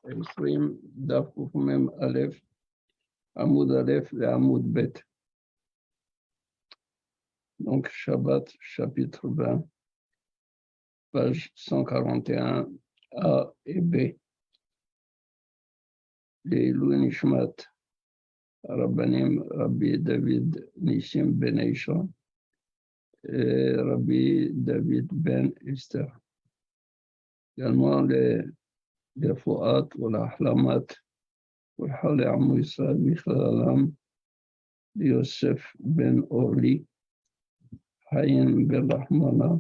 20 דף קמ"א, עמוד א' לעמוד ב'. Donc, Shabbat, chapitre 20, page 141, A et B. לעילוי נשמת הרבנים רבי דוד ניסים בן אישה, רבי דוד בן אסתר. également לרפואת ולהחלמת כל חולי עמו ישראל בכללם, ליוסף בן אורלי, חיים בן רחמנה,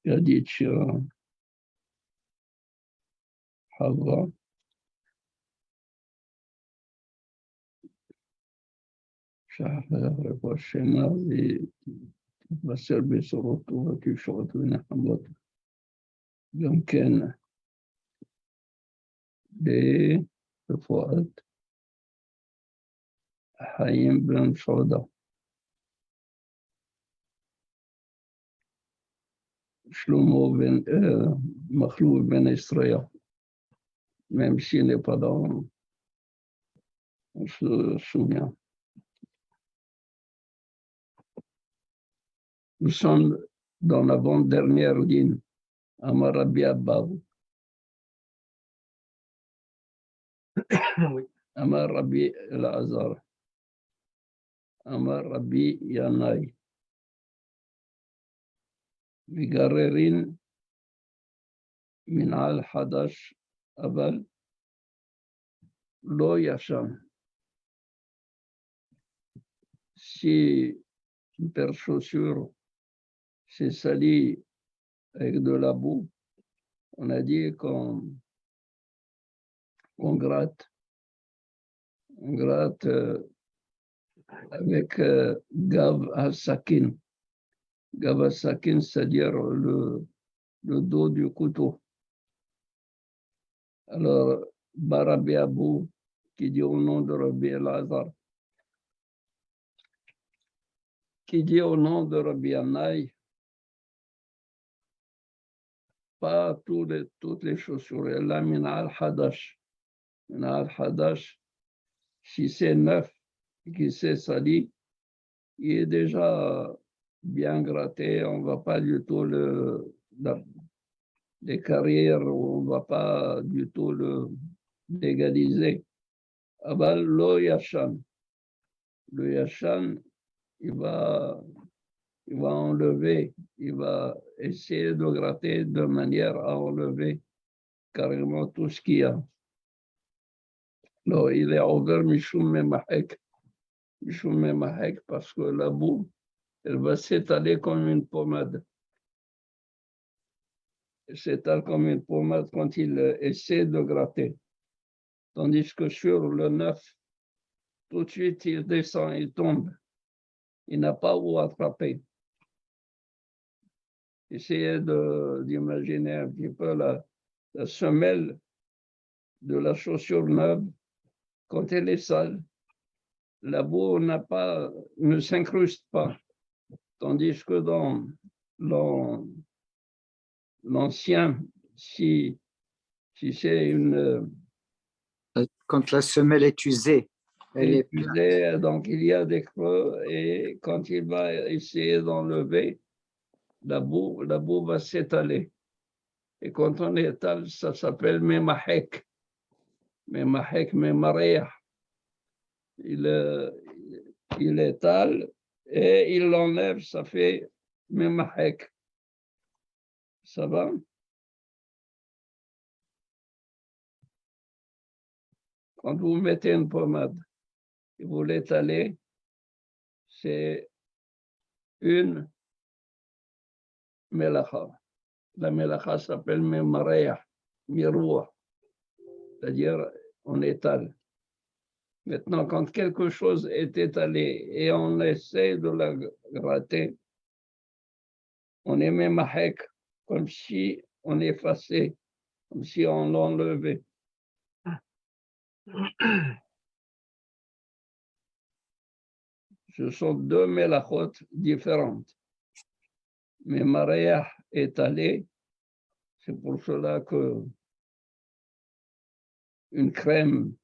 וידית שירה, חווה, רפואה שלמה ותתבשר בשורות טובות ישועות ונחמות. גם כן לרפואת חיים בן סעודה, שלמה בן מחלוף בן ישראל, même s'il n'est pas dans on se souvient. Nous sommes dans l'avant-dernière ligne, Amar Rabbi Abba. Oui. Amar Rabbi El-Azhar. Amar Rabbi Yanai. Vigarerin Minal Hadash Abal Lo Yashan. Si une paire de chaussures s'est salie avec de la boue, on a dit qu'on gratte. On gratte avec Gav Hasakin. Gav Hasakin, c'est-à-dire le dos du couteau. Alors, Rabbi Abou, qui dit au nom de Rabbi El-Azhar, qui dit au nom de Rabbi Anaï, pas toutes les chaussures, la mina al-hadash. Mina al-hadash, si c'est neuf et qui s'est sali, il est déjà bien gratté, on ne va pas du tout les carrières, on ne va pas du tout le légaliser. Abal lo yashan. Le yashan, il va enlever, il va essayer de gratter de manière à enlever carrément tout ce qu'il y a. Non, il est ouvert Mishum Memahek. Mishum Memahek parce que la boue, elle va s'étaler comme une pommade. Elle s'étale comme une pommade quand il essaie de gratter. Tandis que sur le neuf, tout de suite, il descend, il tombe. Il n'a pas où attraper. Essayez d'imaginer un petit peu la semelle de la chaussure neuve. Quand elle est sale, la boue ne s'incruste pas. Tandis que dans l'ancien, si c'est une... Quand la semelle est usée, elle est usée, donc il y a des creux et quand il va essayer d'enlever, la boue va s'étaler. Et quand on étale, ça s'appelle memahek. Memahek, memareah. Il étale et il l'enlève, ça fait memahek. Ça va? Quand vous mettez une pommade et vous l'étalez, c'est une melacha. La melacha s'appelle memareah, miroir. C'est-à-dire, on étale. Maintenant, quand quelque chose est étalé et on essaie de la gratter, on est memahek, comme si on effaçait, comme si on l'enlevait. Ce sont deux melachot différentes. mais Maria est allée. C'est pour cela que une crème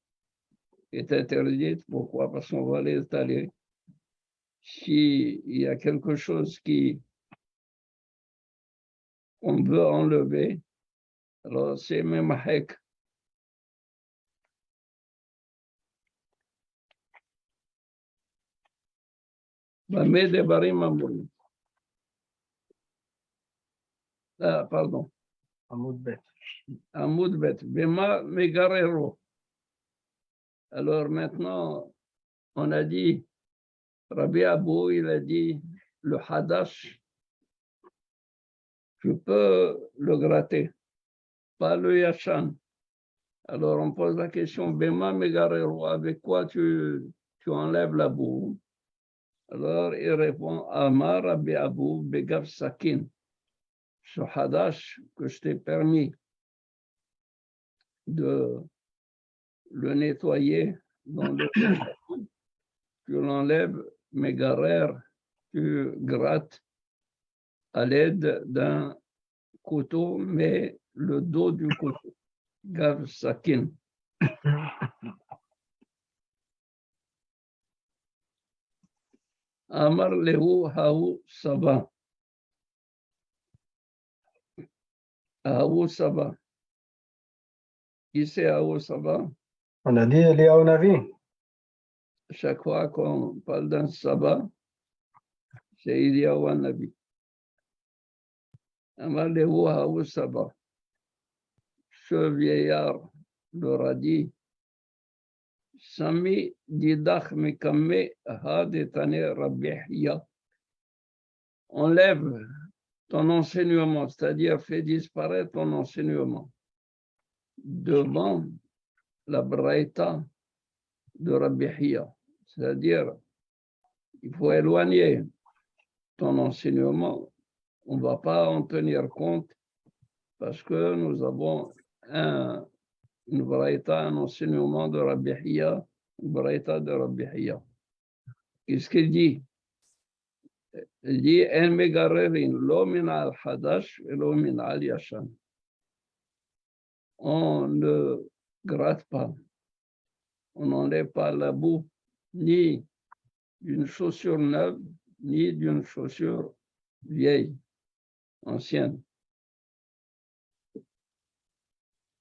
est interdite. Pourquoi? Parce qu'on va l'étaler. S'il y a quelque chose qu'on veut enlever, alors c'est même hek. Mais des barim amoureux. Ah, pardon. Amoud bet. Bema megarero. Alors maintenant, on a dit, Rabbi Abou, il a dit, le hadash, tu peux le gratter, pas le yashan. Alors on pose la question, Bema megarero, avec quoi tu enlèves la boue? Alors il répond, Amar Rabbi Abou, begaf sakin. Ce hadash que je t'ai permis de le nettoyer dans le tu l'enlèves, megarer, tu grattes à l'aide d'un couteau, mais le dos du couteau. Gav sakin. Amar lehu haou saba. Haou saba. Qui c'est haou saba? On a dit Eliyahu Navi. Chaque fois qu'on parle d'un sabbat, c'est Eliyahu Navi. Amar lehu haou saba. Ce vieillard leur a dit, Sami didach mekame hadetane Rabbi Hiya. Enlève ton enseignement, c'est-à-dire fais disparaître ton enseignement devant la braïta de Rabbi Hiya. C'est-à-dire, il faut éloigner ton enseignement. On ne va pas en tenir compte parce que nous avons une braïta, un enseignement de Rabbi Hiya, une braïta de Rabbi Hiya. Qu'est-ce qu'il dit? Il dit, En megarerin, lo min al hadash, et lo min al yashan. On ne gratte pas, on n'enlève pas la boue, ni d'une chaussure neuve, ni d'une chaussure vieille, ancienne.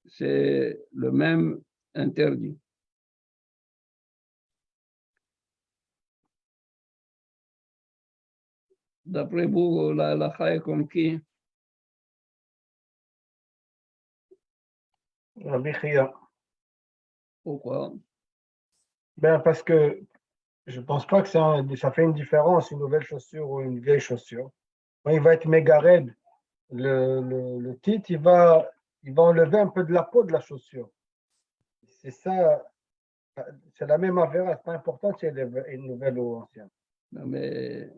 C'est le même interdit. D'après vous, la halakha est comme qui? Rabbi Chia. Pourquoi? Ben parce que je ne pense pas que ça fait une différence, une nouvelle chaussure ou une vieille chaussure. Quand il va être mégared, le titre, il va enlever un peu de la peau de la chaussure. C'est ça, c'est la même affaire, c'est pas important si elle est une nouvelle ou ancienne. Non, mais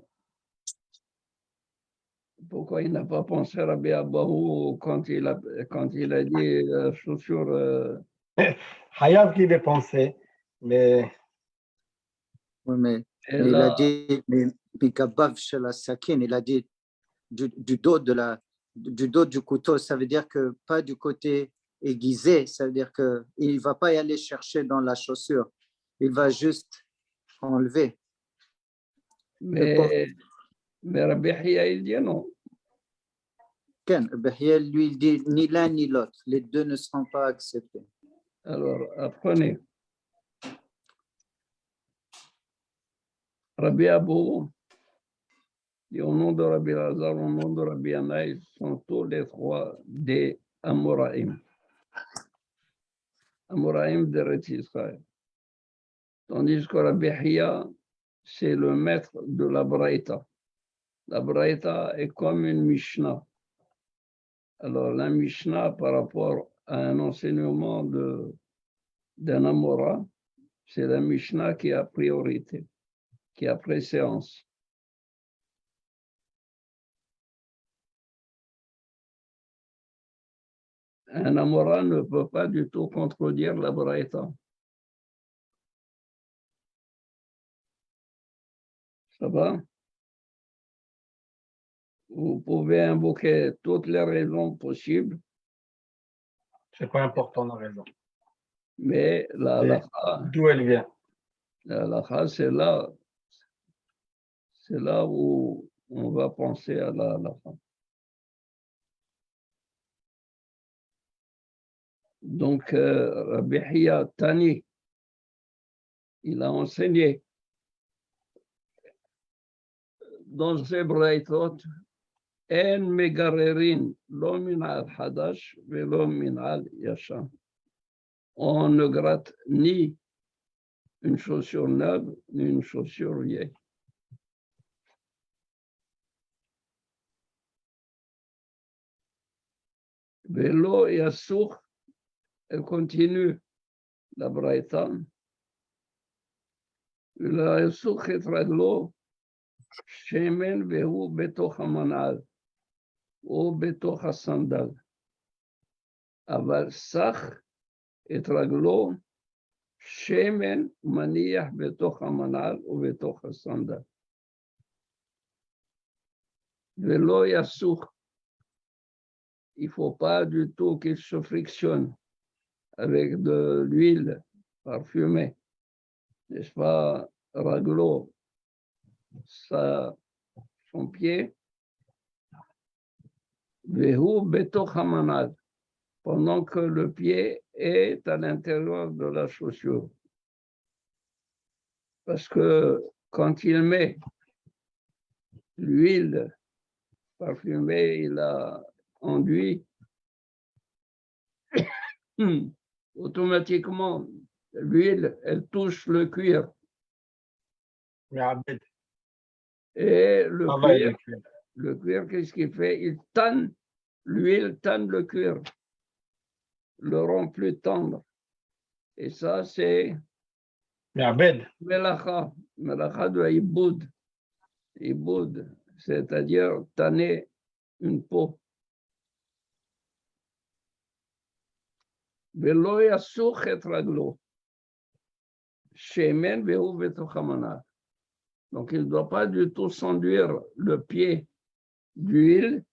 pourquoi il n'a pas pensé à Rabbi Abahu quand il a dit chaussure Hayav qu'il ait pensé, mais Oui, mais et il là, a dit, Bikabav chez la sakin, il a dit du dos du dos du couteau, ça veut dire que pas du côté aiguisé, ça veut dire qu'il ne va pas y aller chercher dans la chaussure, il va juste enlever. mais Rabbi Hiya, il dit non. Ken, Behiel, lui, il dit ni l'un ni l'autre, les deux ne seront pas acceptés. Alors, apprenez. Rabbi Abou, et au nom de Rabbi Lazar, au nom de Rabbi Anaïs, sont tous les trois des Amoraïm. Amoraïm d'Eretz Israël. Tandis que Rabbi Hiya, c'est le maître de la Braïta. La Braïta est comme une Mishnah. Alors, la Mishnah, par rapport à un enseignement d'un Amora, c'est la Mishnah qui a priorité, qui a préséance. Un Amora ne peut pas du tout contredire la Braïta. Ça va? Vous pouvez invoquer toutes les raisons possibles, C'est pas important la raison. mais la Et halakha, d'où elle vient. la halakha, c'est là où on va penser à la halakha. Donc, Rabbi Hiya Tani, il a enseigné dans ces braïtot, En megarerin, lo min al hadash, velo min al yashan. On ne gratte ni une chaussure neuve, ni une chaussure vieille. Velo yassour, elle continue la braïta. La yassour et raglo, shemen vehu betoch hamanal, ou betoch hasandal. Aval sach et raglo, shemen maniach betoch hamanal, ou betoch hasandal. Velo yassour. Il ne faut pas du tout qu'il se frictionne avec de l'huile parfumée, n'est-ce pas, raglo, son pied, vehu betoch hamanal, pendant que le pied est à l'intérieur de la chaussure. Parce que quand il met l'huile parfumée, il a enduit, automatiquement, l'huile, elle touche le cuir. Me'abed. Et Travaille le cuir, qu'est-ce qu'il fait? Il tanne, l'huile tanne le cuir, le rend plus tendre. Et ça, c'est Me'abed. melacha de iboud. Iboud, c'est-à-dire tanner une peau. Velo yassour et raglo. Shemen vehu betoch hamanal. Donc, il ne doit pas du tout s'enduire le pied d'huile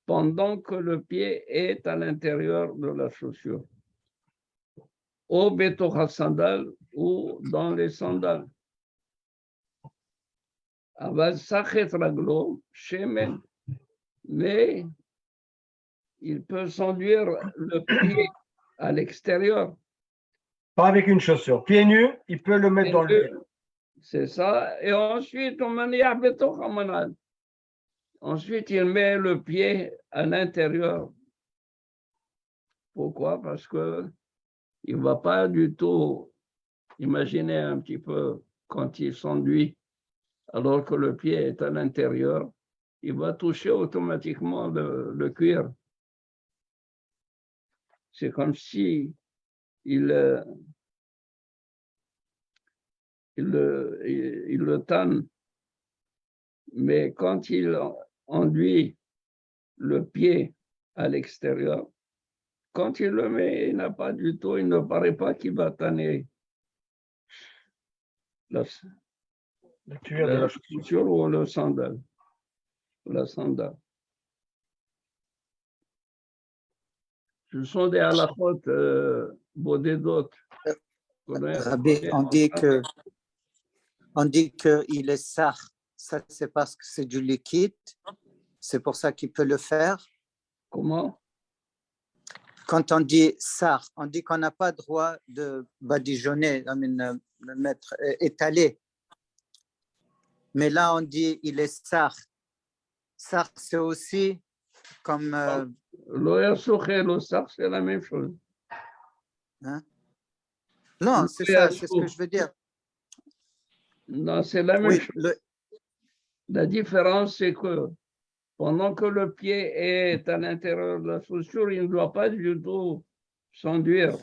pendant que le pied est à l'intérieur de la chaussure. Au betoch sandal ou dans les sandales. Aval sachet raglo, shemen. Mais il peut s'enduire le pied à l'extérieur. Pas avec une chaussure. Pieds nus, il peut le mettre dans le pied. C'est ça. Et ensuite, on manière betoch hamanal. Ensuite, il met le pied à l'intérieur. Pourquoi? Parce que il ne va pas du tout imaginer un petit peu quand il s'enduit, alors que le pied est à l'intérieur, il va toucher automatiquement le cuir. C'est comme si il le tanne, mais quand il enduit le pied à l'extérieur, quand il le met, il n'a pas du tout, il ne paraît pas qu'il va tanner Le cuir de la chaussure. chaussure ou le sandal, la sandale. Ce sont des halakhot bodedot. Rabbi, on dit qu'il est sar. Ça, c'est parce que c'est du liquide. C'est pour ça qu'il peut le faire. Comment? Quand on dit sar, on dit qu'on n'a pas le droit de badigeonner, le mettre étalé. Mais là, on dit il est sar. Sar, c'est aussi comme. Lo yassour et lo sar, c'est la même chose. Hein? Non, c'est ça, c'est ce que je veux dire. Non, c'est la même Oui, chose. La différence, c'est que pendant que le pied est à l'intérieur de la chaussure, il ne doit pas du tout s'enduire.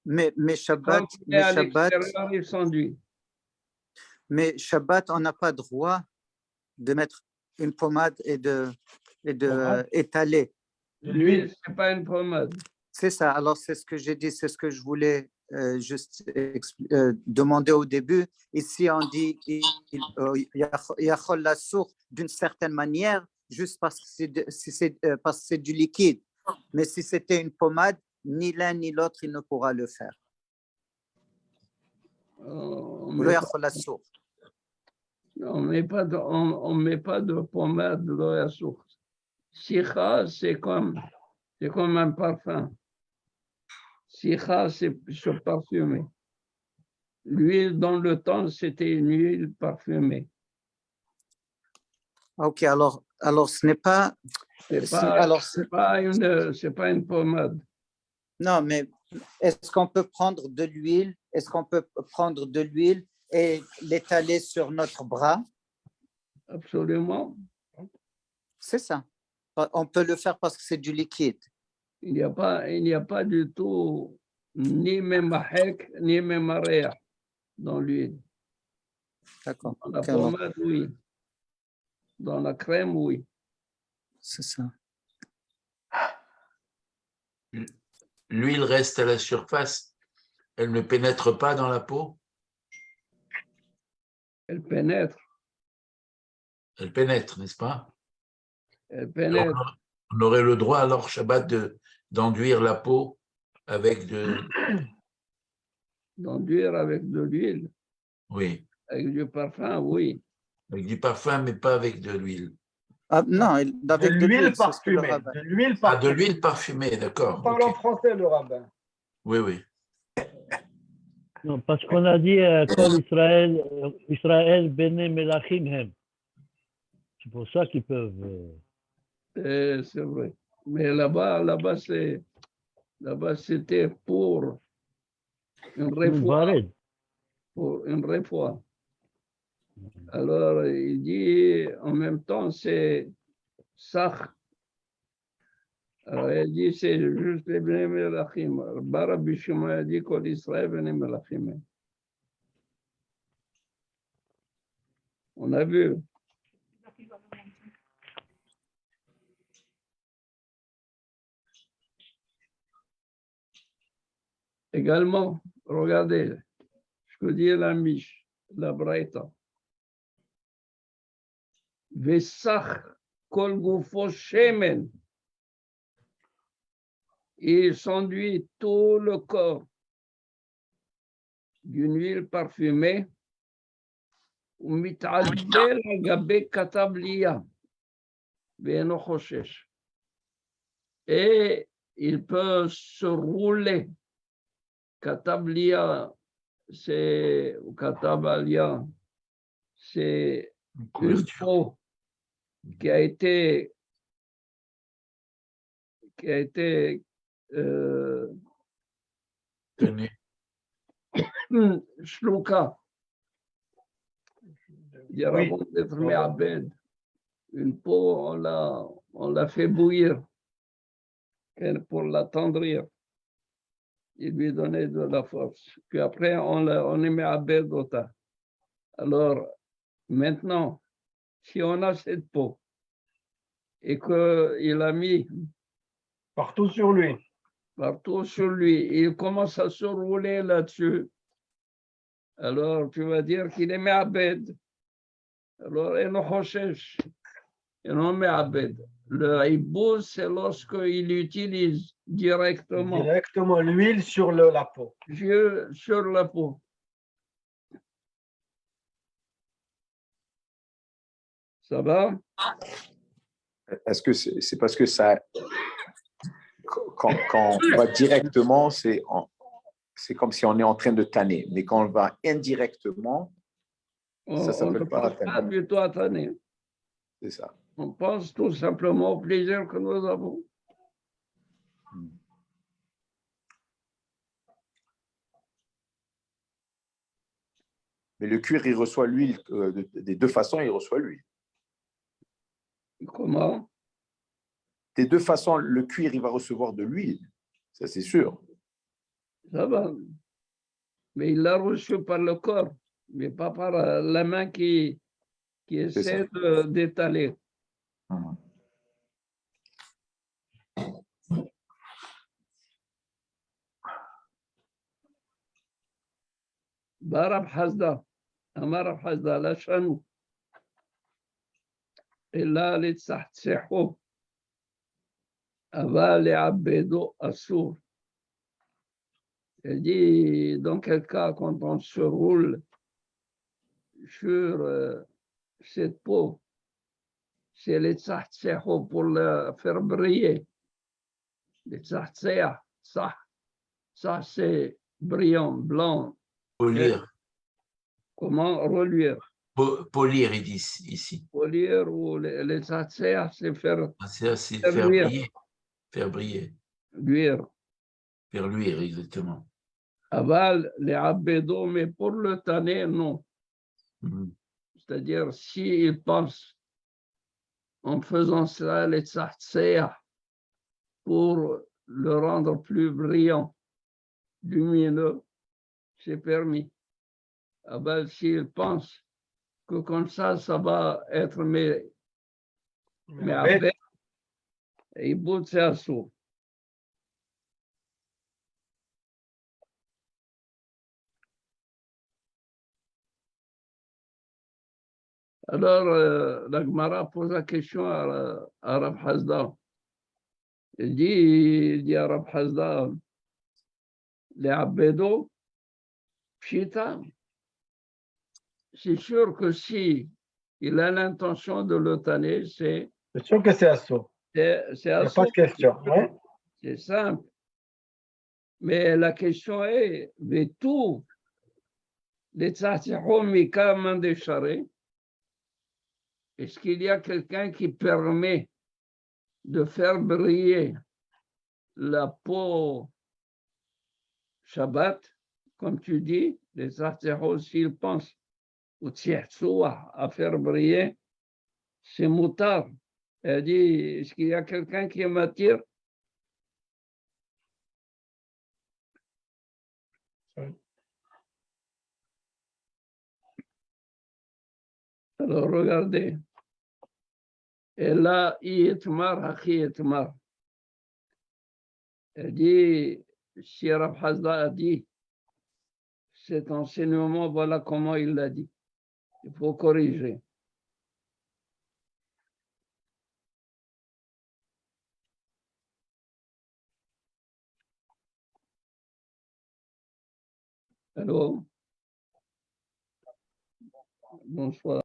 mais Shabbat, Quand il est à l'extérieur, il s'enduit. Mais Shabbat, on n'a pas le droit de mettre une pommade et de étaler. L'huile, ce n'est pas une pommade. C'est ça. Alors, c'est ce que j'ai dit, c'est ce que je voulais juste demandé au début. Ici, on dit Yachol la source d'une certaine manière, juste parce que c'est du liquide. Mais si c'était une pommade, ni l'un ni l'autre, il ne pourra le faire. On Ou le Yachol la source. met pas de pommade de la source. Sikha, c'est comme un parfum. Sikha, c'est se parfumer. L'huile, dans le temps, c'était une huile parfumée. Ok, alors ce n'est pas. C'est pas une pommade. Non, mais est-ce qu'on peut prendre de l'huile? Est-ce qu'on peut prendre de l'huile et l'étaler sur notre bras? Absolument. C'est ça. On peut le faire parce que c'est du liquide. Il n'y a pas du tout ni même mahek, ni même aréa dans l'huile. D'accord. Dans la Ok, alors, pommade, oui. Dans la crème, oui. c'est ça. L'huile reste à la surface, elle ne pénètre pas dans la peau. Elle pénètre. Elle pénètre, n'est-ce pas? Elle pénètre. On aurait le droit alors, Shabbat, d'enduire la peau avec D'enduire avec de l'huile. oui, Avec du parfum, oui. avec du parfum, mais pas avec de l'huile. Ah, non, avec De l'huile c'est ce que le parfumée. rabbin- De l'huile Ah, de parfumée. l'huile parfumée, d'accord. On parle en Ok. français, le rabbin. Oui, oui. Non, parce qu'on a dit Kol Israël Bene Melachim Hem. C'est pour ça qu'ils peuvent. C'est vrai. Mais là-bas, c'était pour une réfoua. Pour une réfoua. Alors, il dit, en même temps, c'est Sach. Alors, il dit, c'est juste les Bnei Melachim. Rabbi Shimon a dit Kol Israël Bnei Melachim. On a vu. Également, regardez ce que dit la Mish, la Braïta. Vesach kol gufo shemen. Il s'enduit tout le corps d'une huile parfumée. ומתעלבל על גבי כתבליה ואינו חושש. Et il peut se rouler. Katablia, c'est une peau qui a été Tenez. shlouka. Il y a Oui. d'être me'abed. Une peau, on l'a fait bouillir pour l'attendrir. Il lui donnait de la force. Puis après, on est me'abed ota. Alors, maintenant, si on a cette peau et qu'il a mis Partout sur lui. partout sur lui, il commence à se rouler là-dessus, alors tu vas dire qu'il est me'abed. Alors, il non me'abed. Le hibouz, c'est lorsqu'il utilise directement Directement l'huile sur la peau. sur la peau. Ça va? Est-ce que c'est parce que ça, quand on va directement, c'est comme si on est en train de tanner. Mais quand on va indirectement, ça On ne s'appelle pas pense pas tanner. plutôt à tanner. C'est ça. On pense tout simplement au plaisir que nous avons. Mais le cuir, il reçoit l'huile des deux façons, il reçoit l'huile. Comment? Des deux façons, le cuir, il va recevoir de l'huile. Ça, c'est sûr. Ça va. Mais il l'a reçu par le corps, mais pas par la main qui essaie d'étaler. Barab Hazda, Amarab Hazda, la chanou. Et là, les tsahtseho, aval les abbedo assour. Il dit, dans quel cas, quand on se roule sur cette peau, c'est les tsahtseho pour la faire briller. Les tsahtseha, ça c'est brillant, blanc. Polir. Comment reluire? Polir, ils disent ici. Polir ou les tsahtseha, c'est faire C'est faire faire luire. briller. Faire briller. luire. Faire luire, exactement. Aval, les abbedo, mais pour le tanner, non. Mhm. C'est-à-dire, s'il pense en faisant cela, les tsahtseha, pour le rendre plus brillant, lumineux, c'est permis. Aval, s'il pense que comme ça va être mais après, il bout c'est assaut. Alors, la Gemara pose la question à Rav Hazda. Il dit à Rav Hazda, les abbedo, pshita, c'est sûr que si il a l'intention de le tanner, c'est C'est sûr que c'est assaut. Il n'y a pas assaut. de question. Ouais. C'est simple. Mais la question est, mais tout, les tzatzihom mikaman de charé, est-ce qu'il y a quelqu'un qui permet de faire briller la peau Shabbat, comme tu dis, les tzatzihom, s'ils pensent ou tzihsoua à faire briller, c'est moutard. Elle dit, est-ce qu'il y a quelqu'un qui m'attire? Alors regardez. Et là, Itmar, Hachi Itmar. Elle dit, si Rav Hazda a dit cet enseignement, voilà comment il l'a dit. Il faut corriger. Allô? Bonsoir.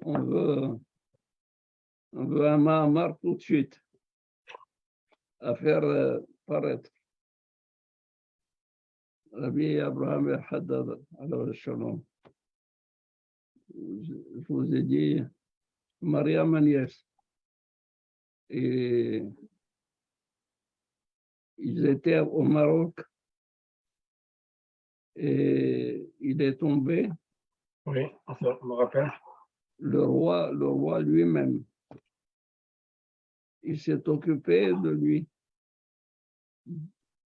On veut un Mahamar tout de suite à faire paraître. Rabbi Abraham el Haddad, alors shalom. Je vous ai dit, Maria Maniès. Et ils étaient au Maroc et il est tombé. Oui, ça me rappelle. Le roi lui-même, il s'est occupé de lui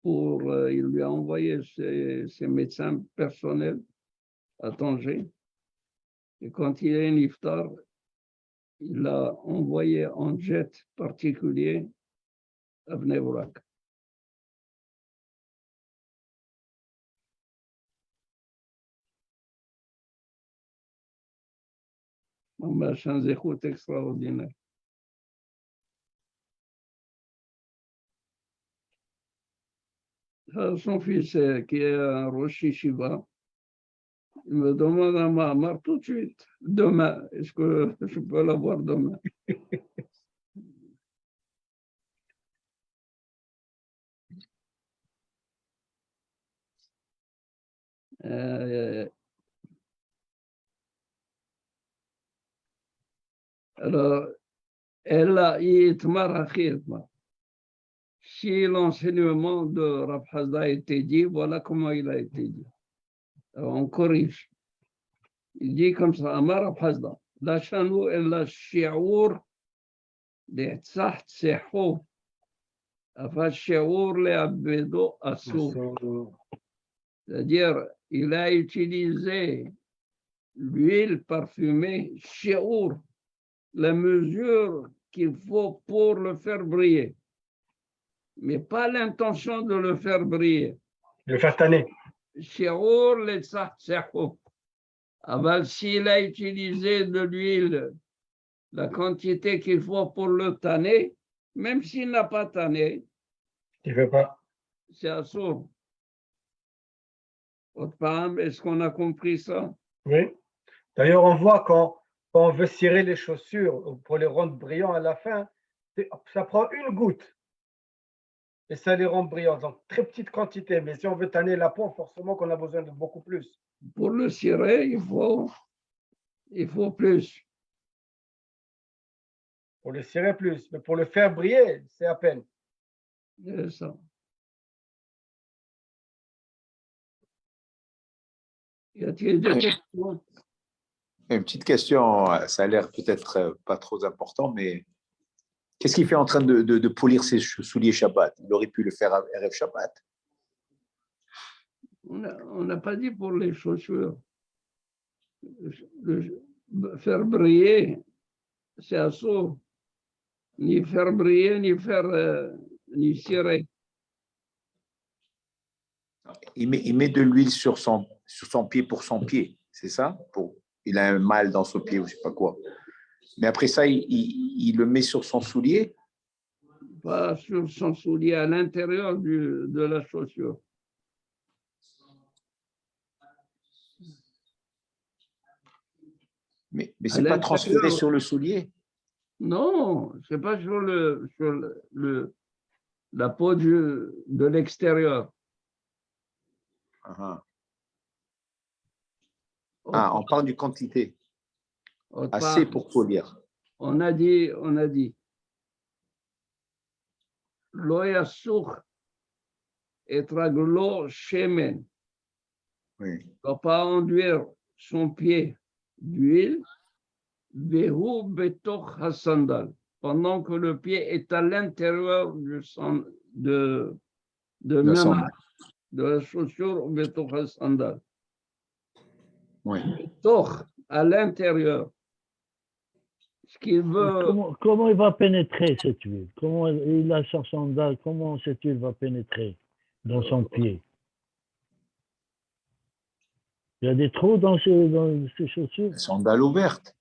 il lui a envoyé ses médecins personnels à Tanger. Et quand il est un iftar, il l'a envoyé en jet particulier à Bnei Brak. On a changé d'écoute extraordinaire. Son fils, qui est un Rosh Yeshiva, il me demande à Mahamar tout de suite, demain, est-ce que je peux l'avoir demain? Alors, elle a si l'enseignement de Rav Hazda a été dit, voilà comment il a été dit. Alors, on corrige. Il dit comme ça, Amar Rav Hazda, la chanou et la shi'our de tzah tsehu, afa shi'our le abedo asur. C'est-à-dire, il a utilisé l'huile parfumée shi'our, la mesure qu'il faut pour le faire briller, mais pas l'intention de le faire briller. Le faire tanner. Shi'our le tzah tsehu. Aval, s'il a utilisé de l'huile, la quantité qu'il faut pour le tanner, même s'il n'a pas tanné, Il ne veut pas. c'est assourd. Est-ce qu'on a compris ça? Oui. D'ailleurs, on voit quand on veut cirer les chaussures pour les rendre brillants à la fin, ça prend une goutte et ça les rend brillants. Donc, très petite quantité. Mais si on veut tanner la peau, forcément qu'on a besoin de beaucoup plus. Pour le cirer, il faut plus. Pour le cirer plus. Mais pour le faire briller, c'est à peine. C'est ça. Y a-t-il des questions? Une petite question, ça a l'air peut-être pas trop important, mais qu'est-ce qu'il fait en train de polir ses souliers Shabbat? Il aurait pu le faire à Erev Shabbat. On n'a pas dit pour les chaussures. Faire briller, c'est assaut. Ni faire briller, ni cirer. Il met de l'huile sur son pied pour son pied, c'est ça? Il a un mal dans son pied ou je ne sais pas quoi. Mais après ça, il le met sur son soulier? Pas sur son soulier, à l'intérieur de la chaussure. Mais ce n'est pas transféré sur le soulier? Non, ce n'est pas sur la peau de l'extérieur. On parle du quantité. Assez pour polir. On a dit, lo yasukh et raglo shemen. Oui. Il ne doit pas enduire son pied d'huile, vehu betoch hasandal, pendant que le pied est à l'intérieur de la chaussure betoch hasandal. Oui. Betoch, à l'intérieur. Ce qu'il veut. Comment il va pénétrer cette huile? Comment il a son sandal? Comment cette huile va pénétrer dans son pied? Il y a des trous dans ces chaussures? Sandales ouvertes.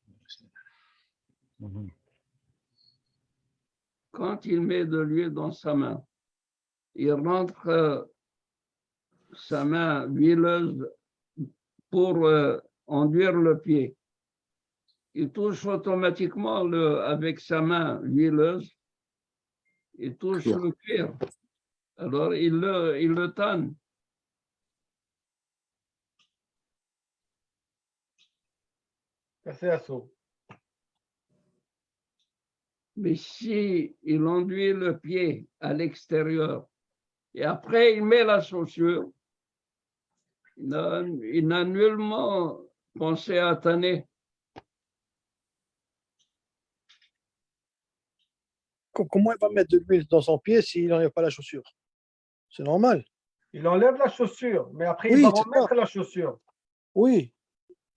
Quand il met de l'huile dans sa main, il rentre sa main huileuse pour enduire le pied. Il touche automatiquement avec sa main huileuse, il touche le cuir. Alors il le tanne. C'est assaut. Mais si il enduit le pied à l'extérieur et après il met la chaussure, il n'a nullement pensé à tanner. Comment il va mettre de l'huile dans son pied s'il n'enlève pas la chaussure? C'est normal. Il enlève la chaussure, mais après Oui, il va c'est remettre la chaussure. Oui.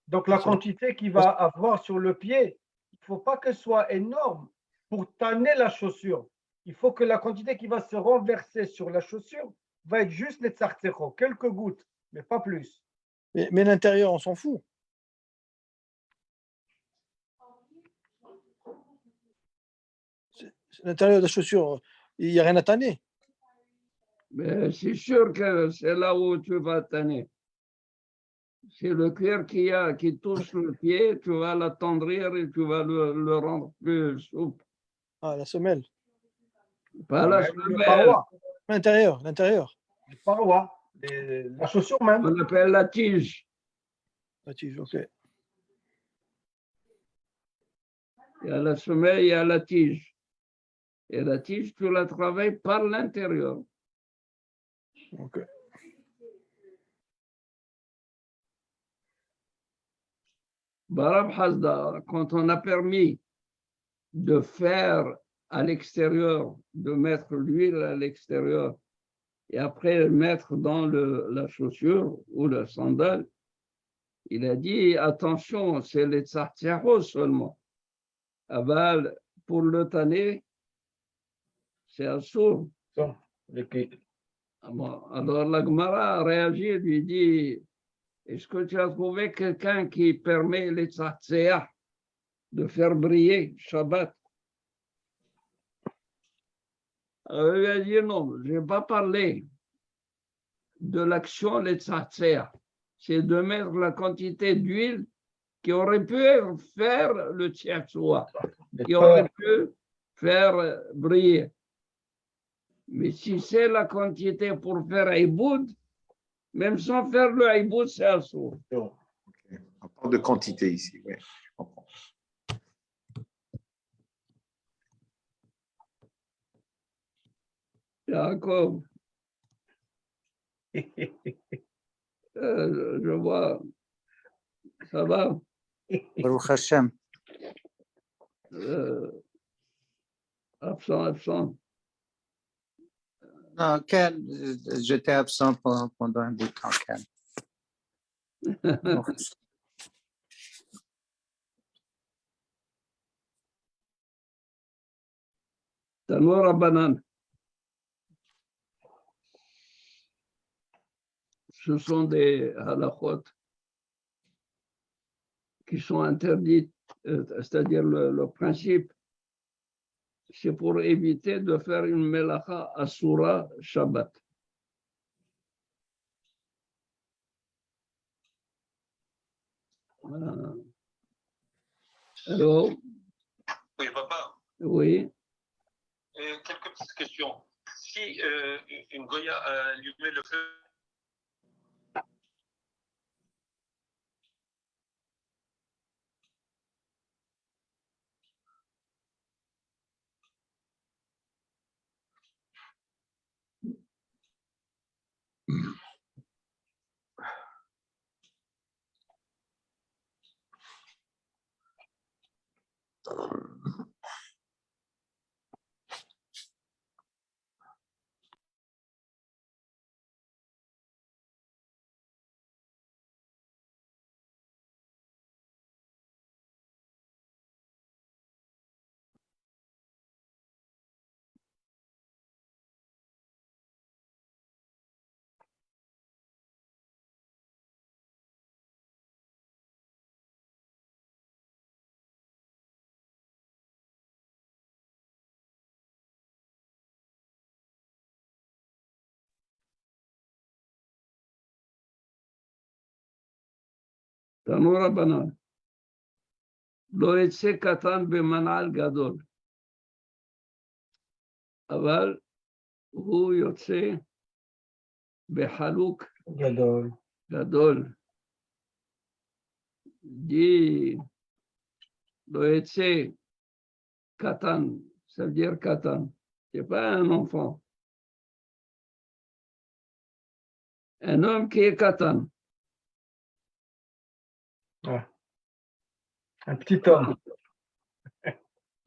Donc la quantité qu'il va avoir sur le pied, faut pas qu'elle soit énorme pour tanner la chaussure. Il faut que la quantité qui va se renverser sur la chaussure va être juste les tzartzero, quelques gouttes, mais pas plus. Mais l'intérieur, on s'en fout. L'intérieur de la chaussure, il n'y a rien à tanner. Mais c'est sûr que c'est là où tu vas tanner. C'est le cuir qui touche le pied, tu vas l'attendrir et tu vas le rendre plus souple. Ah, la semelle. Pas la Les semelle, parois, L'intérieur. les parois, la chaussure même. on appelle la tige. La tige, ok. Il y a la semelle, il y a la tige. Et la tige, tu la travailles par l'intérieur. Ok. Barab Hasda, quand on a permis de faire à l'extérieur, de mettre l'huile à l'extérieur et après le mettre dans la chaussure ou la sandale, il a dit attention, c'est les tzartzero seulement. Aval, pour le tanner, c'est assourd. Alors la Gemara a réagi et lui dit est-ce que tu as trouvé quelqu'un qui permet les tzartzéa de faire briller Shabbat? Alors, il a dit non, je n'ai pas parlé de l'action les tzartzéa. C'est de mettre la quantité d'huile qui aurait pu faire le tziatzoua, qui aurait pu faire briller. Mais si c'est la quantité pour faire iboud, même sans faire le iboud, c'est assourd. On parle de quantité ici, oui. Je comprends. Jacob, je vois, ça va. Baruch Hashem. Absent. Non, Ken, j'étais absent pendant un bout de temps, Ken. Talmud Rabbanan. Ce sont des halachot qui sont interdites, c'est-à-dire le principe, c'est pour éviter de faire une melacha asura Shabbat. Alors, Oui, papa. oui, Quelques petites questions. Si une Goya allumait le feu, Talmud Rabbanan. לא יצא קטן במנעל גדול, אבל הוא יוצא בחלוק גדול. dit לא יצא קטן, ça veut dire קטן, c'est pas un enfant. Un homme qui est קטן. Un petit homme.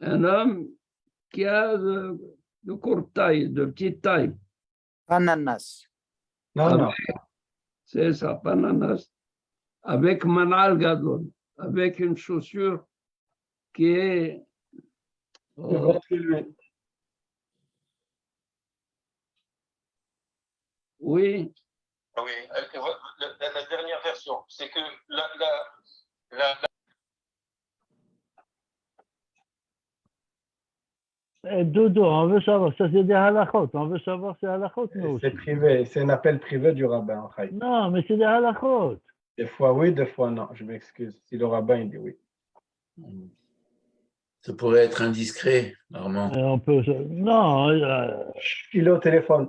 Un homme qui a de courte taille, de petite taille. Ananas. Non. C'est ça, pananas. Avec manal gadol, avec une chaussure qui est Plus grand que lui. oui, Oui, la dernière version, c'est que Dodo, on veut savoir, ça c'est des halakhot, on veut savoir c'est halakhot, nous C'est aussi. privé, c'est un appel privé du rabbin. Chaim. Non, mais c'est des halakhot. Des fois oui, des fois non. Je m'excuse. Si le rabbin il dit oui. Ça pourrait être indiscret, Armand. On peut, non, Il est au téléphone.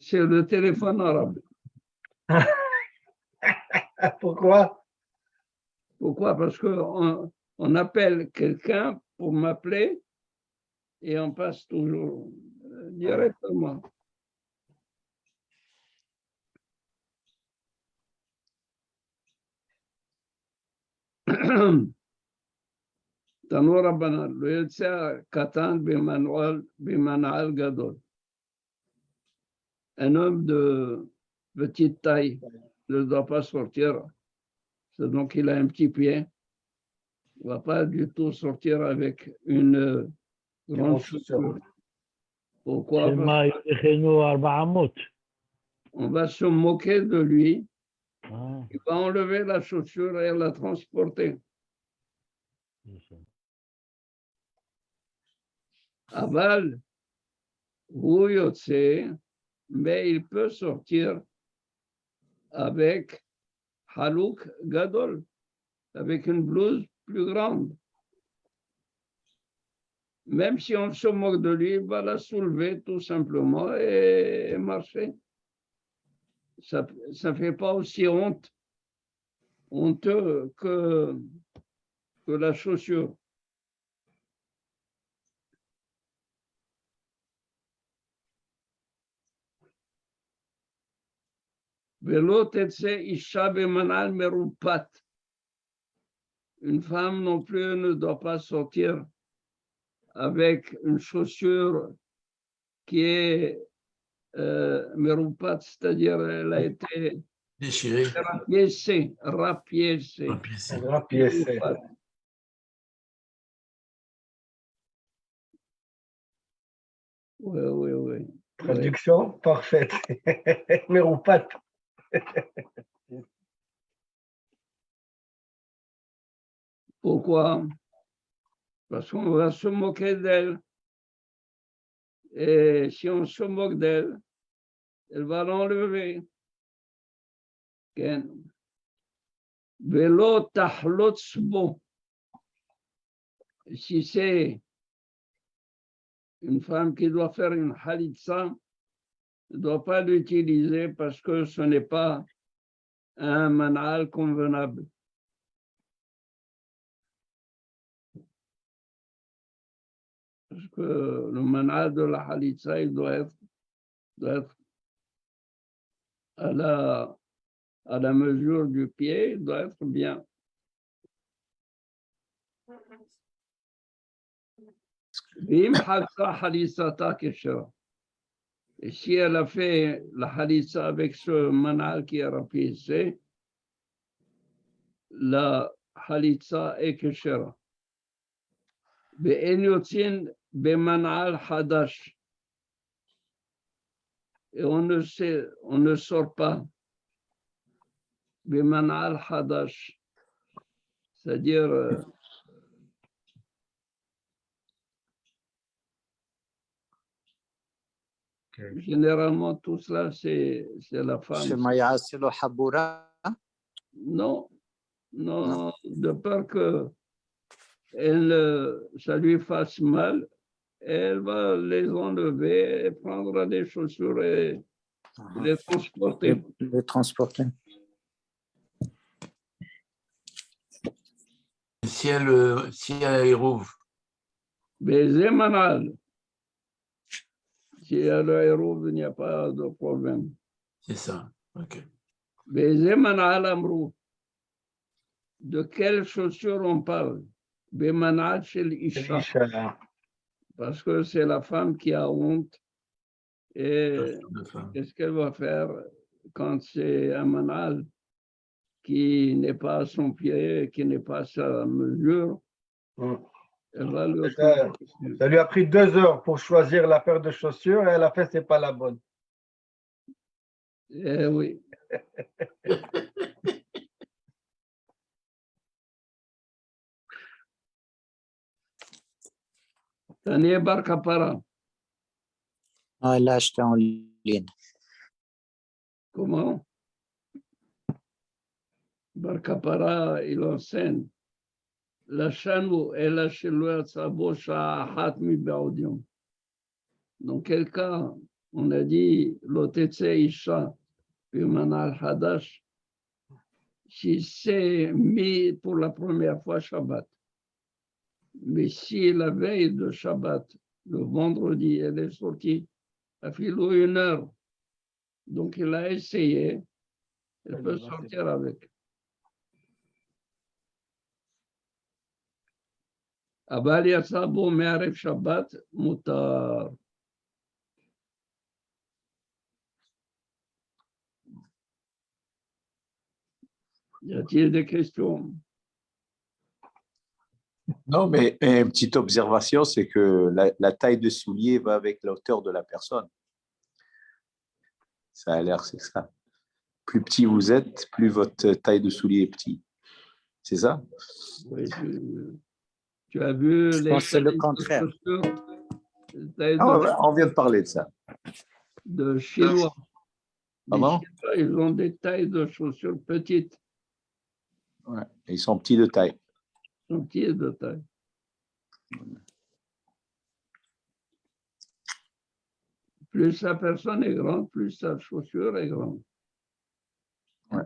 c'est le téléphone arabe. Pourquoi? Pourquoi? Parce qu'on appelle quelqu'un pour m'appeler et on passe toujours directement. תנו רבנן, לא יוצא קטן במנעל גדול. Un homme de petite taille ne doit pas sortir, donc il a un petit pied, il ne va pas du tout sortir avec une grande chaussure. Pourquoi? שמה יכינו 400. On va se moquer de lui, Ah, il va enlever la chaussure et la transporter. c'est ça. Aval, הוא יוצא, mais il peut sortir avec halouk gadol, avec une blouse plus grande. Même si on se moque de lui, il va la soulever tout simplement et marcher. Ça ne fait pas aussi honteux que la chaussure. Une femme non plus ne doit pas sortir avec une chaussure qui est meroupat, c'est-à-dire elle a été Déchiré. rapiécée. Rapiécé. Rapiécé. Oui. Traduction parfaite. Meroupat. Pourquoi? Parce qu'on va se moquer d'elle. Et si on se moque d'elle, elle va l'enlever. Velo tahlotz bo. Si c'est une femme qui doit faire une halitza, ne doit pas l'utiliser parce que ce n'est pas un manal convenable. Parce que le manal de la halitza, il doit être à la mesure du pied, il doit être bien. Bim halsa halisata keshera. Et si elle a fait la halitza avec ce manal qui est rapissé, la halitza est keshera. Ve'en yotzin bemanal hadash. Et on ne sort pas bemanal hadash. C'est-à-dire, généralement, tout cela, c'est la femme. Shemaya Selo Habura. Non, non, de peur que ça lui fasse mal, elle va les enlever et prendre des chaussures et les transporter. Les transporter. Si elle a Hérouv, Baiser manal. Si elle a héros, il n'y a pas de problème. c'est ça. Ok. Baiser manal amrou. De quelles chaussures on parle? Bemanal chez l'isha. Parce que c'est la femme qui a honte. Et qu'est-ce qu'elle va faire quand c'est un manal qui n'est pas à son pied, qui n'est pas à sa mesure? Elle va le Ça lui a pris 2 heures pour choisir la paire de chaussures et elle a fait, c'est pas la bonne. Eh oui. Tania Bar Kapara. Ah, là, j'étais en ligne. Comment? Bar Kapara, il enseigne. La chanou et la chelouer sabo sha'ahat mi ba'odium. Dans quel cas, on a dit l'otetse isha manal hadash, si c'est mis pour la première fois Shabbat. Mais si la veille de Shabbat, le vendredi, elle est sortie à filo 1 heure, donc il a essayé, elle peut sortir avec. אבל יצא בו מערב שבת מותר. Y a-t-il des questions? Non, mais une petite observation, c'est que la taille de soulier va avec la hauteur de la personne. Ça a l'air, c'est ça. Plus petit vous êtes, plus votre taille de soulier est petite. C'est ça? Oui, tu as vu Je pense que c'est le contraire. On vient de parler de ça. De Chinois. Les Comment? Chinois, ils ont des tailles de chaussures petites. Ouais, ils sont petits de taille. Ils sont petits de taille. Plus la personne est grande, plus sa chaussure est grande. Ouais.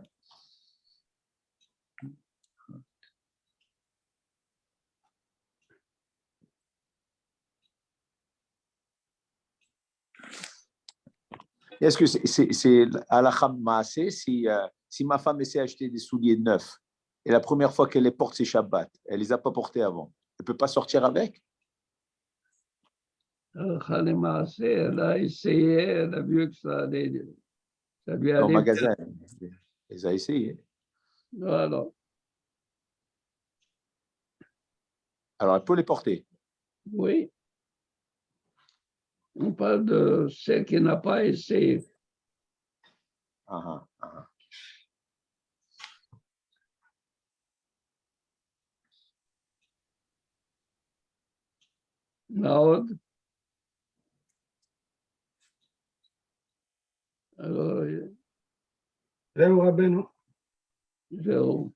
Est-ce que c'est à la Khammassé, si ma femme essaie d'acheter des souliers neufs et la première fois qu'elle les porte, c'est Shabbat, elle ne les a pas portés avant, elle ne peut pas sortir avec? Elle a essayé, elle a vu que ça lui allait. Au magasin, elle les a essayés. Voilà. Alors, elle peut les porter. Oui. On parle de celle qui n'a pas essayé. Naod. Alors, זהו רבנו. זהו.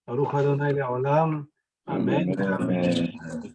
Baruch Adonai Le'olam. Amen. Amen.